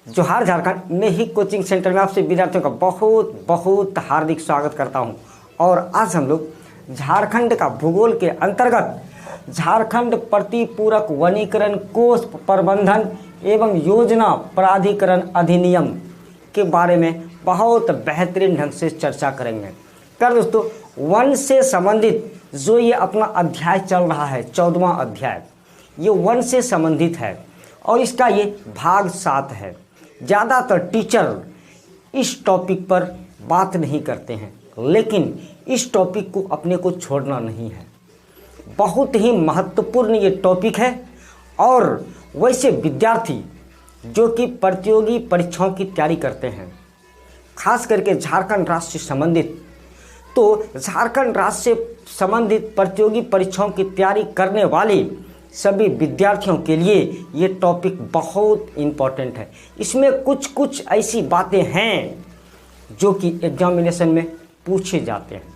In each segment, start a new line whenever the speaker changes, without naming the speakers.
जोहार झारखंड में ही coaching centre में आपसे विद्यार्थियों का बहुत बहुत हार्दिक स्वागत करता हूं। और आज हम लोग झारखंड का भूगोल के अंतर्गत झारखंड प्रतिपूरक वनीकरण कोष प्रबंधन एवं योजना प्राधिकरण अधिनियम के बारे में बहुत बेहतरीन ढंग से चर्चा करेंगे। कर दोस्तों, वन से संबंधित जो ये अपना अध्याय चल रहा है 14वां अध्याय, ये वन से संबंधित है और इसका ये भाग 7 है। ज़्यादातर टीचर इस टॉपिक पर बात नहीं करते हैं, लेकिन इस टॉपिक को अपने को छोड़ना नहीं है। बहुत ही महत्वपूर्ण ये टॉपिक है और वैसे विद्यार्थी जो कि प्रतियोगी परीक्षाओं की तैयारी करते हैं, खास करके झारखंड राज्य से संबंधित, तो झारखंड राज्य से संबंधित प्रतियोगी परीक्षाओं की तैयारी करने वाले सभी विद्यार्थियों के लिए ये टॉपिक बहुत इम्पोर्टेंट है। इसमें कुछ ऐसी बातें हैं जो कि एग्जामिनेशन में पूछे जाते हैं।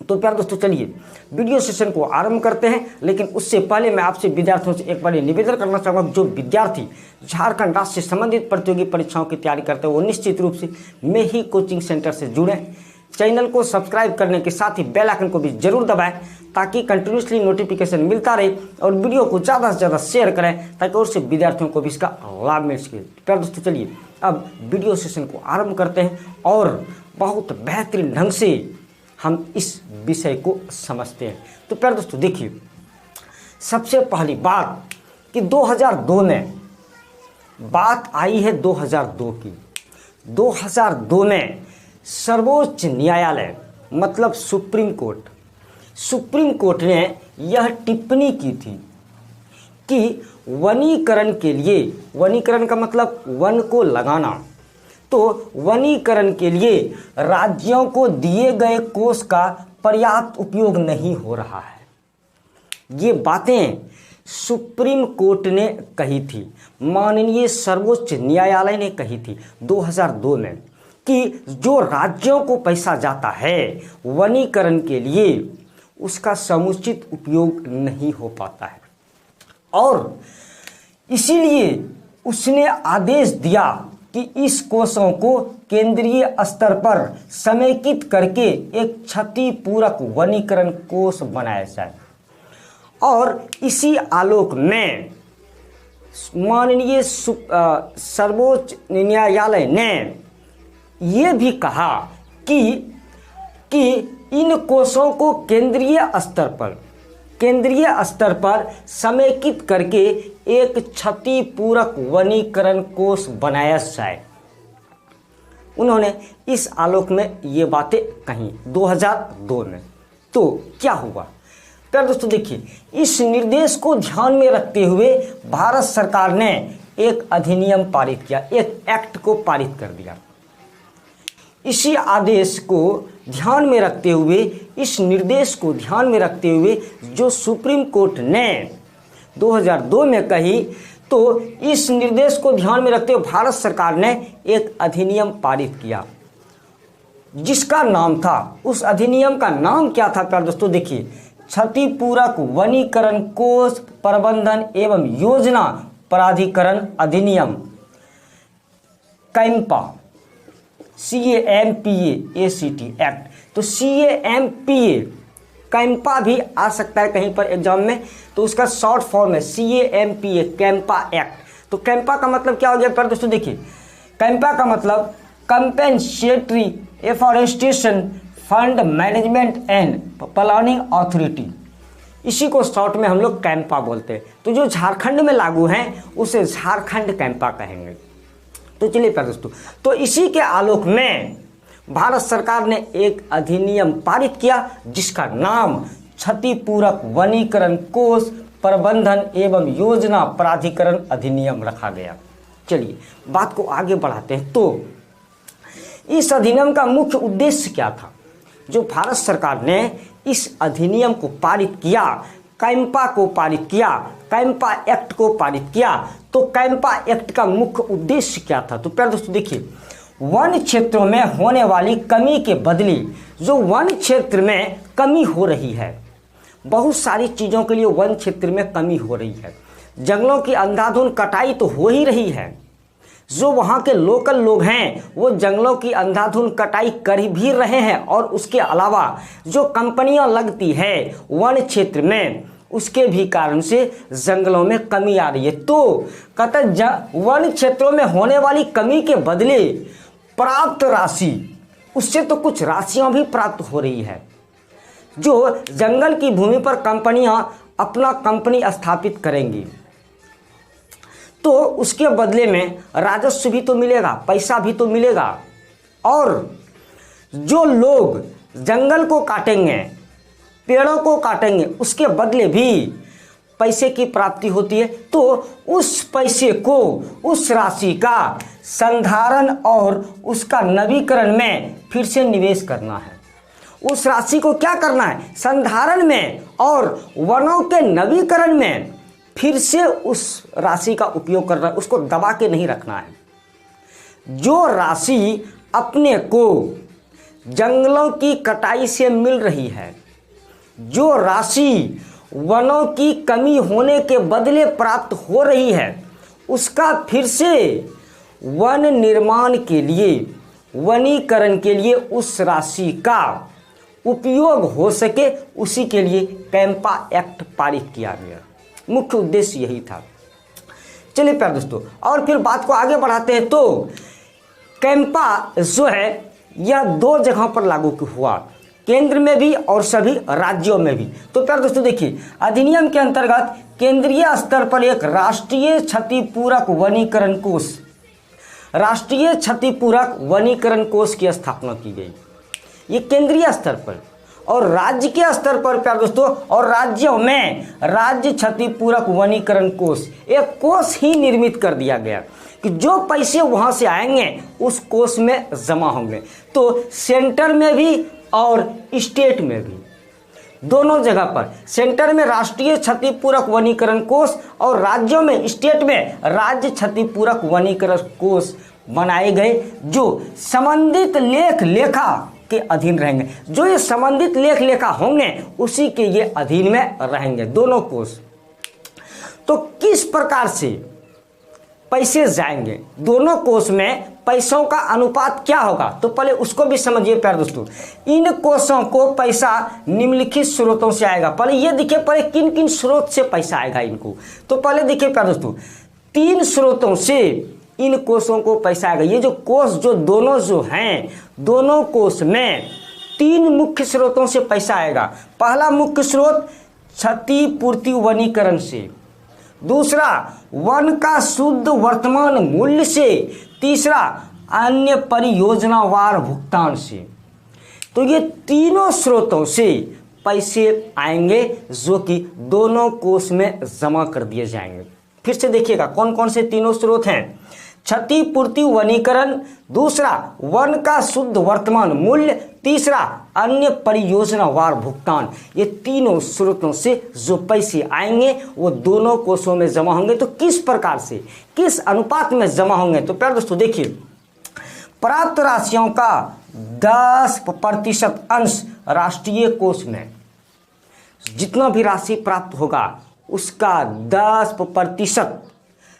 तो प्यारे दोस्तों, चलिए वीडियो सेशन को आरंभ करते हैं। लेकिन उससे पहले मैं आपसे विद्यार्थियों से एक बार निवेदन करना चाहूँगा, जो विद्यार्थी झारखंड राज्य से संबंधित प्रतियोगी परीक्षाओं की तैयारी करते हैं वो निश्चित रूप से मैं ही कोचिंग सेंटर से जुड़ें। चैनल को सब्सक्राइब करने के साथ ही बेल आइकन को भी जरूर दबाएं ताकि कंटिन्यूसली नोटिफिकेशन मिलता रहे, और वीडियो को ज़्यादा से ज़्यादा शेयर करें ताकि और से विद्यार्थियों को भी इसका लाभ मिल सके। प्यारे दोस्तों, चलिए अब वीडियो सेशन को आरंभ करते हैं और बहुत बेहतरीन ढंग से हम इस विषय को समझते हैं। तो प्यारे दोस्तों देखिए, सबसे पहली बात कि 2002 में बात आई है 2002 की। 2002 में सर्वोच्च न्यायालय मतलब सुप्रीम कोर्ट ने यह टिप्पणी की थी कि वनीकरण के लिए, वनीकरण का मतलब वन को लगाना, तो वनीकरण के लिए राज्यों को दिए गए कोष का पर्याप्त उपयोग नहीं हो रहा है। ये बातें सुप्रीम कोर्ट ने कही थी, माननीय सर्वोच्च न्यायालय ने कही थी 2002 में कि जो राज्यों को पैसा जाता है वनीकरण के लिए, उसका समुचित उपयोग नहीं हो पाता है। और इसीलिए उसने आदेश दिया कि इस कोषों को केंद्रीय स्तर पर समेकित करके एक क्षतिपूरक वनीकरण कोष बनाया जाए। और इसी आलोक में माननीय सर्वोच्च न्यायालय ने ये भी कहा कि इन कोषों को केंद्रीय स्तर पर समेकित करके एक क्षतिपूरक वनीकरण कोष बनाया जाए। उन्होंने इस आलोक में ये बातें कही 2002 में। तो क्या हुआ? तो दोस्तों देखिए, इस निर्देश को ध्यान में रखते हुए भारत सरकार ने एक अधिनियम पारित किया, एक एक्ट को पारित कर दिया। इसी आदेश को ध्यान में रखते हुए, इस निर्देश को ध्यान में रखते हुए जो सुप्रीम कोर्ट ने 2002 में कही, तो इस निर्देश को ध्यान में रखते हुए भारत सरकार ने एक अधिनियम पारित किया जिसका नाम था, उस अधिनियम का नाम क्या था प्यारे दोस्तों? देखिए, क्षतिपूरक वनीकरण कोष प्रबंधन एवं योजना प्राधिकरण अधिनियम, कैम्पा, CAMPA एक्ट। तो CAMPA, कैम्पा भी आ सकता है कहीं पर एग्जाम में, तो उसका शॉर्ट फॉर्म है CAMPA, कैम्पा एक्ट। तो कैम्पा का मतलब क्या हो गया पर दोस्तों? देखिए, कैम्पा का मतलब compensatory afforestation fund management and planning authority, इसी को शॉर्ट में हम लोग कैम्पा बोलते हैं। तो जो झारखंड में लागू हैं उसे झारखंड कैम्पा कहेंगे। तो चलिए प्यारे दोस्तों, तो इसी के आलोक में भारत सरकार ने एक अधिनियम पारित किया जिसका नाम क्षतिपूरक वनीकरण कोष प्रबंधन एवं योजना प्राधिकरण अधिनियम रखा गया। चलिए बात को आगे बढ़ाते हैं। तो इस अधिनियम का मुख्य उद्देश्य क्या था? जो भारत सरकार ने इस अधिनियम को पारित किया, कैम्पा को पारित किया, कैम्पा एक्ट को पारित किया, तो कैम्पा एक्ट का मुख्य उद्देश्य क्या था? तो प्यारे दोस्तों देखिए, वन क्षेत्रों में होने वाली कमी के बदले, जो वन क्षेत्र में कमी हो रही है, बहुत सारी चीज़ों के लिए वन क्षेत्र में कमी हो रही है। जंगलों की अंधाधुंध कटाई तो हो ही रही है, जो वहाँ के लोकल लोग हैं वो जंगलों की अंधाधुंध कटाई कर भी रहे हैं, और उसके अलावा जो कंपनियां लगती है वन क्षेत्र में, उसके भी कारण से जंगलों में कमी आ रही है। तो कहते वन क्षेत्रों में होने वाली कमी के बदले प्राप्त राशि, उससे तो कुछ राशियां भी प्राप्त हो रही है। जो जंगल की भूमि पर कंपनियां अपना कंपनी स्थापित करेंगी तो उसके बदले में राजस्व भी तो मिलेगा, पैसा भी तो मिलेगा, और जो लोग जंगल को काटेंगे, पेड़ों को काटेंगे, उसके बदले भी पैसे की प्राप्ति होती है। तो उस पैसे को, उस राशि का संधारण और उसका नवीकरण में फिर से निवेश करना है। उस राशि को क्या करना है? संधारण में और वनों के नवीकरण में फिर से उस राशि का उपयोग करना है, उसको दबा के नहीं रखना है। जो राशि अपने को जंगलों की कटाई से मिल रही है, जो राशि वनों की कमी होने के बदले प्राप्त हो रही है, उसका फिर से वन निर्माण के लिए, वनीकरण के लिए उस राशि का उपयोग हो सके, उसी के लिए कैंपा एक्ट पारित किया गया। मुख्य उद्देश्य यही था। चलिए प्यारे दोस्तों, और फिर बात को आगे बढ़ाते हैं। तो कैंपा जो है यह 2 जगहों पर लागू हुआ, केंद्र में भी और सभी राज्यों में भी। तो प्यारे दोस्तों देखिए, अधिनियम के अंतर्गत केंद्रीय स्तर पर एक राष्ट्रीय क्षतिपूरक वनीकरण कोष, राष्ट्रीय क्षतिपूरक वनीकरण कोष की स्थापना की गई। ये केंद्रीय स्तर पर, और राज्य के स्तर पर प्यारे दोस्तों, और राज्यों में राज्य क्षतिपूरक वनीकरण कोष, एक कोष ही निर्मित कर दिया गया कि जो पैसे वहां से आएंगे उस कोष में जमा होंगे। तो सेंटर में भी और स्टेट में भी, दोनों जगह पर, सेंटर में राष्ट्रीय क्षतिपूरक वनीकरण कोष और राज्यों में, स्टेट में राज्य क्षतिपूरक वनीकरण कोष बनाए गए, जो संबंधित लेख लेखा के अधीन रहेंगे। जो ये संबंधित लेख लेखा होंगे उसी के ये अधीन में रहेंगे दोनों कोष। तो किस प्रकार से पैसे जाएंगे दोनों कोष में, पैसों का अनुपात क्या होगा, तो पहले उसको भी समझिए प्यारे दोस्तों। इन कोषों को पैसा निम्नलिखित स्रोतों से आएगा। पहले ये देखिए, पहले किन किन स्रोत से पैसा आएगा इनको। तो पहले देखिए प्यारे दोस्तों, 3 स्रोतों से इन कोषों को पैसा आएगा। ये जो कोष जो दोनों जो हैं, दोनों कोष में 3 मुख्य स्रोतों से पैसा आएगा। पहला मुख्य स्रोत क्षतिपूर्ति वनीकरण से, दूसरा वन का शुद्ध वर्तमान मूल्य से, तीसरा अन्य परियोजनावार भुगतान से। तो ये तीनों स्रोतों से पैसे आएंगे जो कि दोनों कोष में जमा कर दिए जाएंगे। फिर से देखिएगा कौन कौन से तीनों स्रोत हैं। क्षतिपूर्ति वनीकरण, दूसरा वन का शुद्ध वर्तमान मूल्य, तीसरा अन्य परियोजनावार भुगतान। ये तीनों स्रोतों से जो पैसे आएंगे वो दोनों कोषों में जमा होंगे। तो किस प्रकार से, किस अनुपात में जमा होंगे, तो प्यारे दोस्तों देखिए, प्राप्त राशियों का 10% अंश राष्ट्रीय कोष में, जितना भी राशि प्राप्त होगा उसका 10%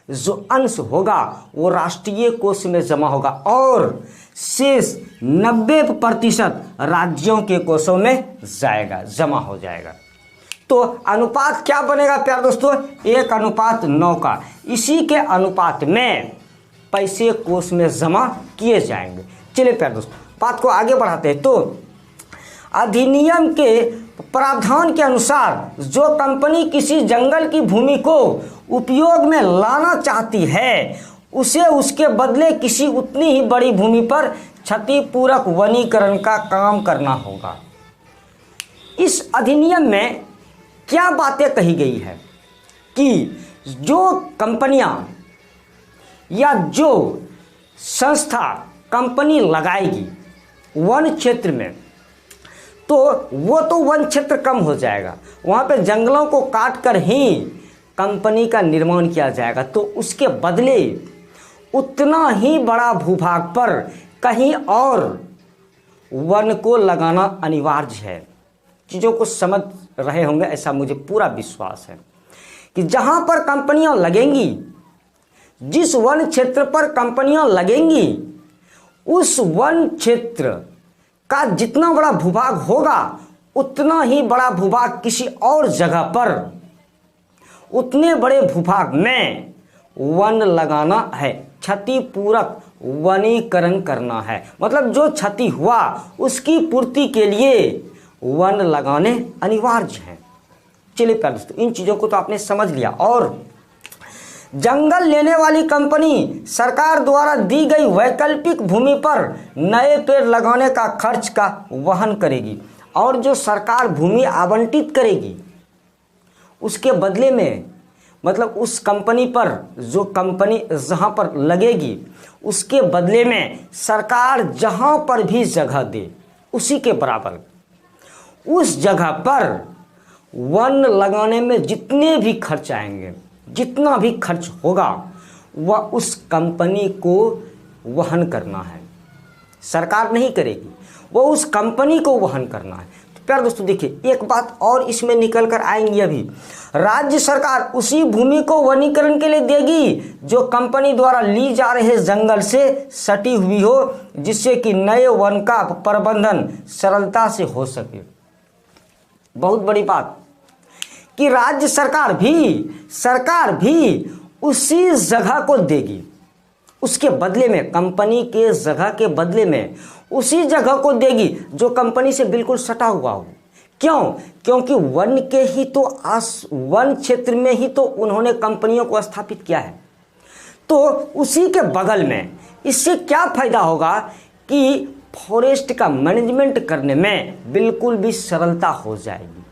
जो अंश होगा वो राष्ट्रीय कोष में जमा होगा, और शेष 90% राज्यों के कोषों में जाएगा, जमा हो जाएगा। तो अनुपात क्या बनेगा प्यारे दोस्तों? 1:9 का। इसी के अनुपात में पैसे कोष में जमा किए जाएंगे। चलिए प्यारे दोस्तों, बात को आगे बढ़ाते हैं। तो अधिनियम के प्रावधान के अनुसार जो कंपनी किसी जंगल की भूमि को उपयोग में लाना चाहती है, उसे उसके बदले किसी उतनी ही बड़ी भूमि पर क्षतिपूरक वनीकरण का काम करना होगा। इस अधिनियम में क्या बातें कही गई है कि जो कंपनियां या जो संस्था कंपनी लगाएगी वन क्षेत्र में, तो वो तो वन क्षेत्र कम हो जाएगा, वहाँ पे जंगलों को काट कर ही कंपनी का निर्माण किया जाएगा। तो उसके बदले उतना ही बड़ा भूभाग पर कहीं और वन को लगाना अनिवार्य है। चीज़ों को समझ रहे होंगे ऐसा मुझे पूरा विश्वास है कि जहाँ पर कंपनियां लगेंगी, जिस वन क्षेत्र पर कंपनियां लगेंगी उस वन क्षेत्र का जितना बड़ा भूभाग होगा उतना ही बड़ा भूभाग किसी और जगह पर उतने बड़े भूभाग में वन लगाना है, क्षतिपूरक वनीकरण करना है। मतलब जो क्षति हुआ उसकी पूर्ति के लिए वन लगाने अनिवार्य हैं। चलिए प्यारे दोस्तों, इन चीज़ों को तो आपने समझ लिया। और जंगल लेने वाली कंपनी सरकार द्वारा दी गई वैकल्पिक भूमि पर नए पेड़ लगाने का खर्च का वहन करेगी, और जो सरकार भूमि आवंटित करेगी उसके बदले में, मतलब उस कंपनी पर, जो कंपनी जहां पर लगेगी उसके बदले में सरकार जहां पर भी जगह दे उसी के बराबर उस जगह पर वन लगाने में जितने भी खर्च आएंगे, जितना भी खर्च होगा वह उस कंपनी को वहन करना है, सरकार नहीं करेगी, वो उस कंपनी को वहन करना है। तो प्यारे दोस्तों देखिए, एक बात और इसमें निकल कर आएंगी अभी, राज्य सरकार उसी भूमि को वनीकरण के लिए देगी जो कंपनी द्वारा ली जा रहे जंगल से सटी हुई हो, जिससे कि नए वन का प्रबंधन सरलता से हो सके। बहुत बड़ी बात कि राज्य सरकार भी उसी जगह को देगी, उसके बदले में, कंपनी के जगह के बदले में उसी जगह को देगी जो कंपनी से बिल्कुल सटा हुआ हो। क्यों? क्योंकि वन के ही तो वन क्षेत्र में ही तो उन्होंने कंपनियों को स्थापित किया है। तो उसी के बगल में इससे क्या फायदा होगा कि फॉरेस्ट का मैनेजमेंट करने में बिल्कुल भी सरलता हो जाएगी।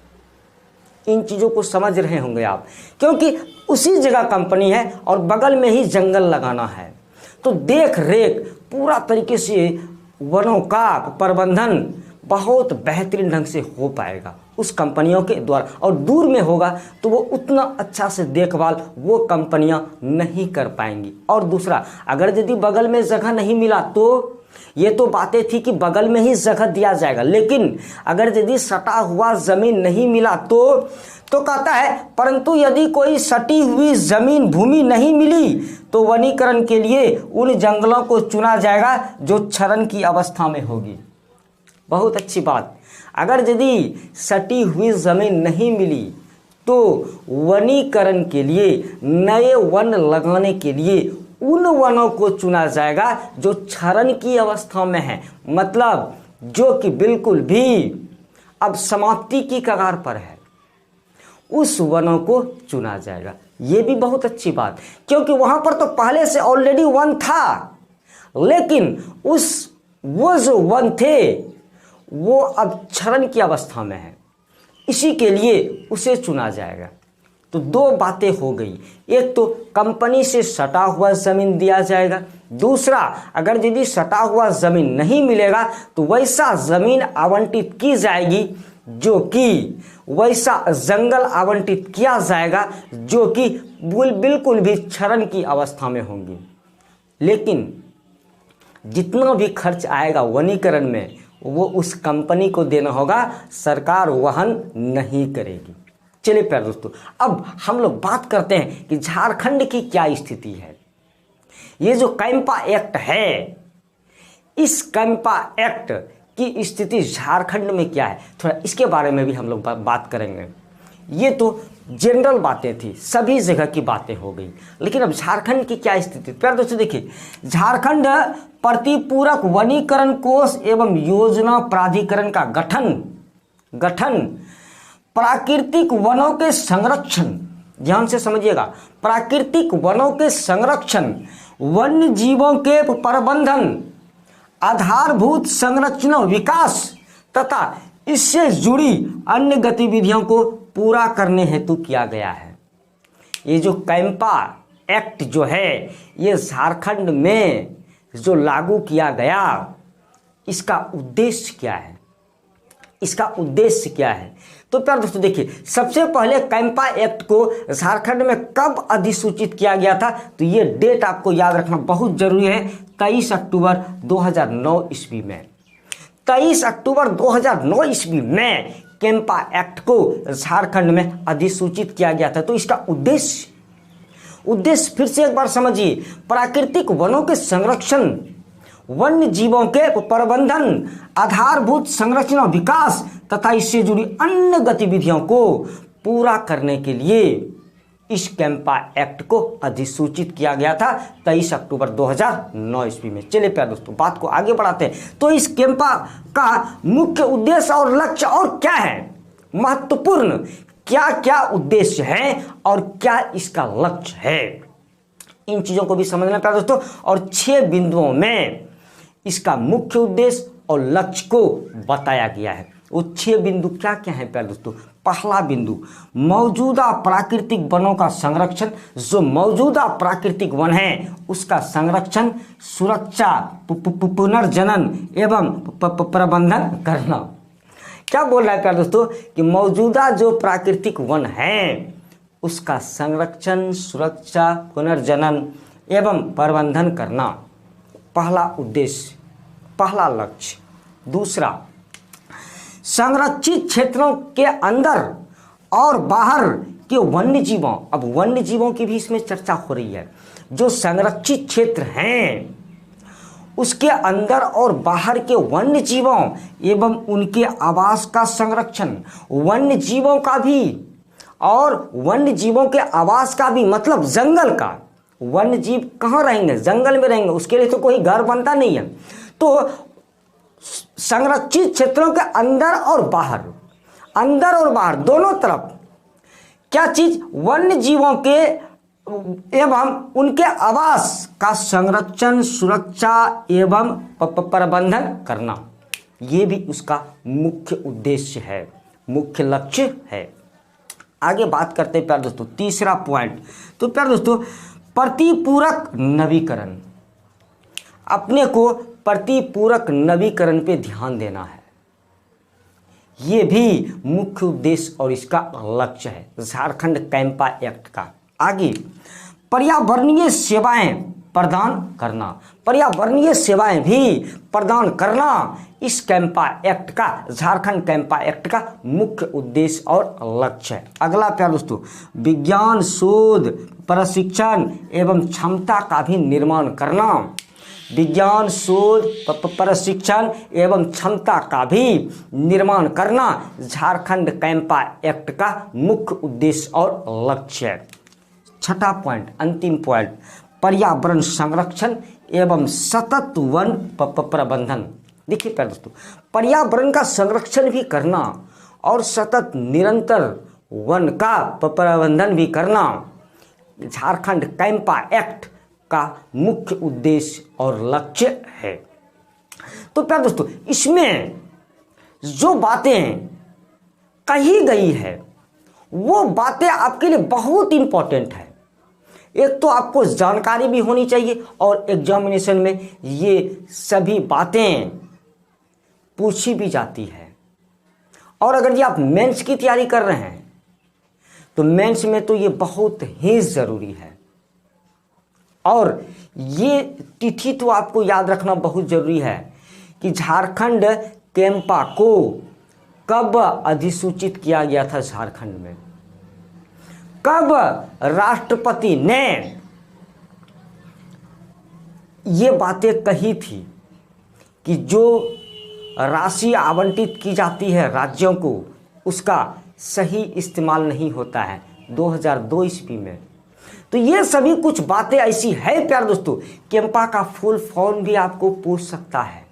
इन चीज़ों को समझ रहे होंगे आप, क्योंकि उसी जगह कंपनी है और बगल में ही जंगल लगाना है, तो देख रेख पूरा तरीके से वनों का प्रबंधन बहुत बेहतरीन ढंग से हो पाएगा उस कंपनियों के द्वारा। और दूर में होगा तो वो उतना अच्छा से देखभाल वो कंपनियां नहीं कर पाएंगी। और दूसरा, अगर यदि बगल में जगह नहीं मिला तो ये तो बातें थी कि बगल में ही जगह दिया जाएगा, लेकिन अगर यदि सटा हुआ जमीन नहीं मिला तो कहता है, परंतु यदि कोई सटी हुई जमीन भूमि नहीं मिली तो वनीकरण के लिए उन जंगलों को चुना जाएगा जो क्षरण की अवस्था में होगी। बहुत अच्छी बात, अगर यदि सटी हुई जमीन नहीं मिली तो वनीकरण के लिए, नए वन लगाने के लिए उन वनों को चुना जाएगा जो क्षरण की अवस्था में है, मतलब जो कि बिल्कुल भी अब समाप्ति की कगार पर है, उस वनों को चुना जाएगा। ये भी बहुत अच्छी बात, क्योंकि वहां पर तो पहले से ऑलरेडी वन था, लेकिन वो जो वन थे वो अब क्षरण की अवस्था में है, इसी के लिए उसे चुना जाएगा। तो दो बातें हो गई, एक तो कंपनी से सटा हुआ जमीन दिया जाएगा, दूसरा अगर यदि सटा हुआ जमीन नहीं मिलेगा तो वैसा जमीन आवंटित की जाएगी, जो कि वैसा जंगल आवंटित किया जाएगा जो कि बिल्कुल भी क्षरण की अवस्था में होंगी। लेकिन जितना भी खर्च आएगा वनीकरण में वो उस कंपनी को देना होगा, सरकार वहन नहीं करेगी। चलिए प्यारे दोस्तों, अब हम लोग बात करते हैं कि झारखंड की क्या स्थिति है। ये जो कैंपा एक्ट है, इस कैंपा एक्ट की स्थिति झारखंड में क्या है, थोड़ा इसके बारे में भी हम लोग बात करेंगे। ये तो जनरल बातें थी, सभी जगह की बातें हो गई, लेकिन अब झारखंड की क्या स्थिति। प्यारे दोस्तों देखिए, झारखंड प्रतिपूरक वनीकरण कोष एवं योजना प्राधिकरण का गठन प्राकृतिक वनों के संरक्षण, ध्यान से समझिएगा, प्राकृतिक वनों के संरक्षण, वन्य जीवों के प्रबंधन, आधारभूत संरचना विकास तथा इससे जुड़ी अन्य गतिविधियों को पूरा करने हेतु किया गया है। ये जो कैंपा एक्ट जो है ये झारखंड में जो लागू किया गया, इसका उद्देश्य क्या है, इसका उद्देश्य क्या है। तो प्यारे दोस्तों देखिए, सबसे पहले कैंपा एक्ट को झारखंड में कब अधिसूचित किया गया था, तो ये डेट आपको याद रखना बहुत जरूरी है, 23 अक्टूबर 2009 ईस्वी में। 23 अक्टूबर 2009 ईस्वी में कैंपा एक्ट को झारखंड में अधिसूचित किया गया था। तो इसका उद्देश्य फिर से एक बार समझिए, प्राकृतिक वनों के संरक्षण, वन्य जीवों के प्रबंधन, आधारभूत संरचना विकास तथा इससे जुड़ी अन्य गतिविधियों को पूरा करने के लिए इस कैंपा एक्ट को अधिसूचित किया गया था 23 अक्टूबर 2009 ईस्वी में। चलिए प्यारे दोस्तों, बात को आगे बढ़ाते हैं। तो इस कैंपा का मुख्य उद्देश्य और लक्ष्य और क्या है, महत्वपूर्ण क्या क्या उद्देश्य है और क्या इसका लक्ष्य है, इन चीजों को भी समझना प्यारे दोस्तों। और 6 बिंदुओं में इसका मुख्य उद्देश्य और लक्ष्य को बताया गया है। वो 6 बिंदु क्या क्या है प्यारे दोस्तों। पहला बिंदु, मौजूदा प्राकृतिक वनों का संरक्षण। जो मौजूदा प्राकृतिक वन है उसका संरक्षण, सुरक्षा, पुनर्जनन एवं प्रबंधन करना। क्या बोल रहा है प्यारे दोस्तों कि मौजूदा जो प्राकृतिक वन है उसका संरक्षण, सुरक्षा, पुनर्जनन एवं प्रबंधन करना पहला उद्देश्य, पहला लक्ष्य। दूसरा, संरक्षित क्षेत्रों के अंदर और बाहर के वन्य जीवों, अब वन्य जीवों की भी इसमें चर्चा हो रही है। जो संरक्षित क्षेत्र हैं उसके अंदर और बाहर के वन्य जीवों एवं उनके आवास का संरक्षण, वन्य जीवों का भी और वन्य जीवों के आवास का भी, मतलब जंगल का। वन्य जीव कहाँ रहेंगे, जंगल में रहेंगे, उसके लिए तो कोई घर बनता नहीं है। तो संरक्षित क्षेत्रों के अंदर और बाहर, अंदर और बाहर दोनों तरफ क्या चीज, वन्य जीवों के एवं उनके आवास का संरक्षण, सुरक्षा एवं प्रबंधन करना, ये भी उसका मुख्य उद्देश्य है, मुख्य लक्ष्य है। आगे बात करते हैं प्यारे दोस्तों, तीसरा पॉइंट। तो प्यारे दोस्तों, प्रतिपूरक नवीकरण, अपने को प्रतिपूरक नवीकरण पे ध्यान देना है। ये भी मुख्य उद्देश्य और इसका लक्ष्य है झारखंड कैंपा एक्ट का। आगे, पर्यावरणीय सेवाएं प्रदान करना, पर्यावरणीय सेवाएं भी प्रदान करना इस कैंपा एक्ट का, झारखंड कैंपा एक्ट का मुख्य उद्देश्य और लक्ष्य है। अगला प्यारे दोस्तों, विज्ञान शोध, प्रशिक्षण एवं क्षमता का भी निर्माण करना, विज्ञान शोध, प्रशिक्षण एवं क्षमता का भी निर्माण करना झारखंड कैंपा एक्ट का मुख्य उद्देश्य और लक्ष्य है। छठा पॉइंट, अंतिम पॉइंट, पर्यावरण संरक्षण एवं सतत वन प्रबंधन। देखिए प्यारे दोस्तों, पर्यावरण का संरक्षण भी करना और सतत निरंतर वन का प्रबंधन भी करना झारखंड कैंपा एक्ट का मुख्य उद्देश्य और लक्ष्य है। तो प्यारे दोस्तों, इसमें जो बातें कही गई है वो बातें आपके लिए बहुत इंपॉर्टेंट है। एक तो आपको जानकारी भी होनी चाहिए और एग्जामिनेशन में ये सभी बातें पूछी भी जाती है। और अगर ये आप मेंस की तैयारी कर रहे हैं तो मेंस में तो ये बहुत ही जरूरी है। और ये तिथि तो आपको याद रखना बहुत जरूरी है कि झारखंड कैंपा को कब अधिसूचित किया गया था झारखंड में, कब राष्ट्रपति ने ये बातें कही थी कि जो राशि आवंटित की जाती है राज्यों को उसका सही इस्तेमाल नहीं होता है 2002 ईस्वी में। तो ये सभी कुछ बातें ऐसी है प्यारे दोस्तों, कैंपा का फुल फॉर्म भी आपको पूछ सकता है।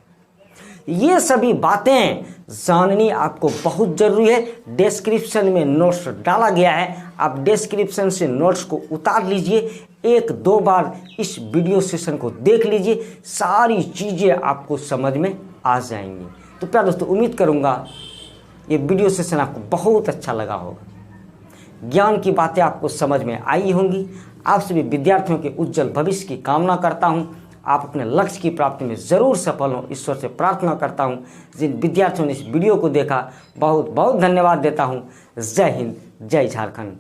ये सभी बातें जाननी आपको बहुत जरूरी है। डिस्क्रिप्शन में नोट्स डाला गया है, आप डिस्क्रिप्शन से नोट्स को उतार लीजिए, 1-2 बार इस वीडियो सेशन को देख लीजिए, सारी चीज़ें आपको समझ में आ जाएंगी। तो प्यारे दोस्तों, उम्मीद करूँगा ये वीडियो सेशन आपको बहुत अच्छा लगा होगा, ज्ञान की बातें आपको समझ में आई होंगी। आप सभी विद्यार्थियों के उज्जवल भविष्य की कामना करता हूं। आप अपने लक्ष्य की प्राप्ति में ज़रूर सफल हों, ईश्वर से प्रार्थना करता हूं। जिन विद्यार्थियों ने इस वीडियो को देखा बहुत बहुत धन्यवाद देता हूं। जय हिंद, जय झारखंड।